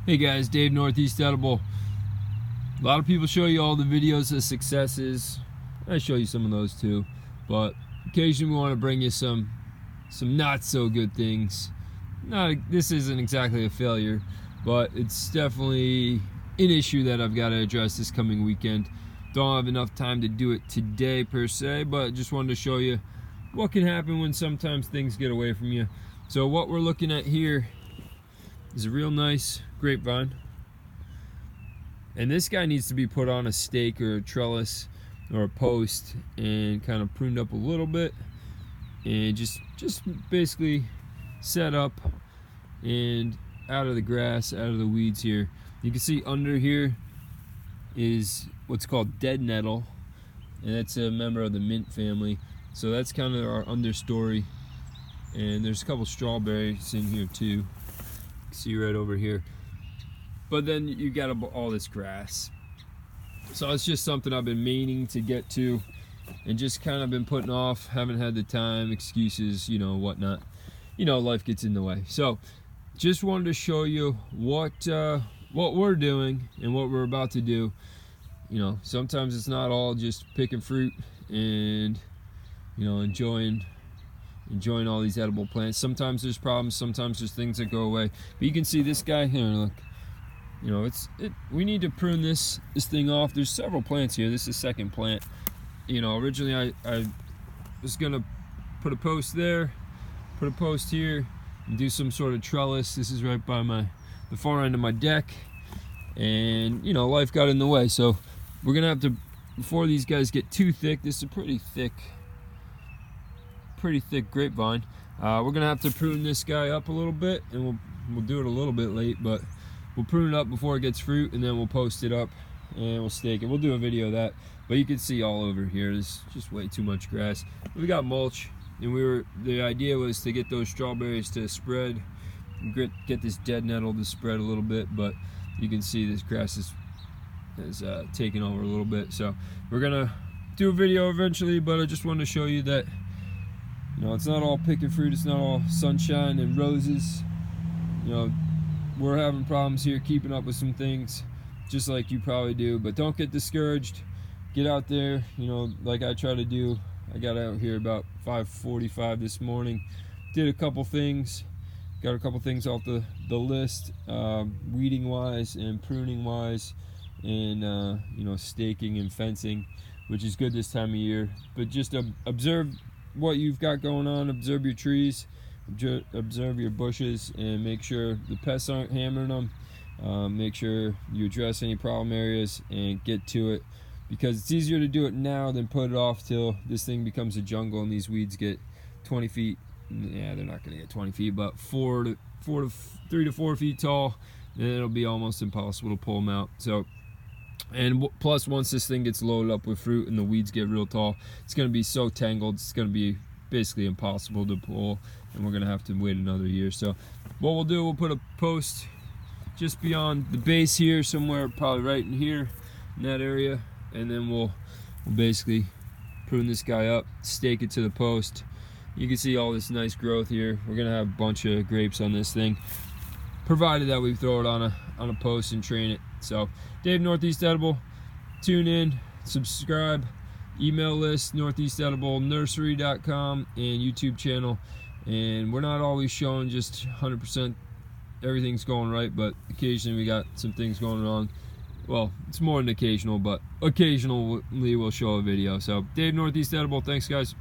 Hey guys, Dave, Northeast Edible. A lot of people show you all the videos of successes. I show you some of those too, but occasionally we want to bring you some not so good things. This isn't exactly a failure, but it's definitely an issue that I've got to address this coming weekend. Don't have enough time to do it today per se, but just wanted to show you what can happen when sometimes things get away from you. So what we're looking at here is a real nice grapevine, and this guy needs to be put on a stake or a trellis or a post and kind of pruned up a little bit and just basically set up and out of the grass, out of the weeds here. You can see under here is what's called dead nettle, and that's a member of the mint family, so that's kind of our understory. And there's a couple strawberries in here too, see right over here. But then you got all this grass, so it's just something I've been meaning to get to and just kind of been putting off, haven't had the time, excuses, whatnot, life gets in the way. So just wanted to show you what we're doing and what we're about to do. Sometimes it's not all just picking fruit and enjoying all these edible plants. Sometimes there's problems, sometimes there's things that go away. But you can see this guy here, look. We need to prune this thing off. There's several plants here. This is the second plant. Originally I was gonna put a post there, put a post here, and do some sort of trellis. This is right by the far end of my deck, and life got in the way. So we're gonna have to, before these guys get too thick, this is a pretty thick grapevine. We're gonna have to prune this guy up a little bit, and we'll do it a little bit late, but we'll prune it up before it gets fruit, and then we'll post it up and we'll stake it. We'll do a video of that, but you can see all over here there's just way too much grass. We got mulch, and the idea was to get those strawberries to spread, get this dead nettle to spread a little bit, but you can see this grass is taking over a little bit. So we're gonna do a video eventually, but I just wanted to show you that it's not all picking fruit, it's not all sunshine and roses. We're having problems here keeping up with some things, just like you probably do, but don't get discouraged. Get out there, like I try to do. I got out here about 5:45 this morning, did a couple things, got a couple things off the list, weeding wise and pruning wise, and staking and fencing, which is good this time of year. But just observe what you've got going on, observe your trees, observe your bushes, and make sure the pests aren't hammering them. Make sure you address any problem areas and get to it, because it's easier to do it now than put it off till this thing becomes a jungle and these weeds get 20 feet. Yeah, they're not going to get 20 feet, but 3 to 4 feet tall, and it'll be almost impossible to pull them out. So, and plus, once this thing gets loaded up with fruit and the weeds get real tall, it's going to be so tangled, it's going to be basically impossible to pull, and we're going to have to wait another year. So what we'll do, we'll put a post just beyond the base here, somewhere probably right in here, in that area, and then we'll basically prune this guy up, stake it to the post. You can see all this nice growth here. We're going to have a bunch of grapes on this thing, provided that we throw it on a post and train it. So Dave, Northeast Edible, tune in, subscribe, email list, northeastediblenursery.com, and YouTube channel. And we're not always showing just 100% everything's going right, but occasionally we got some things going wrong. Well, it's more than occasional, but occasionally we'll show a video. So Dave, Northeast Edible, thanks guys.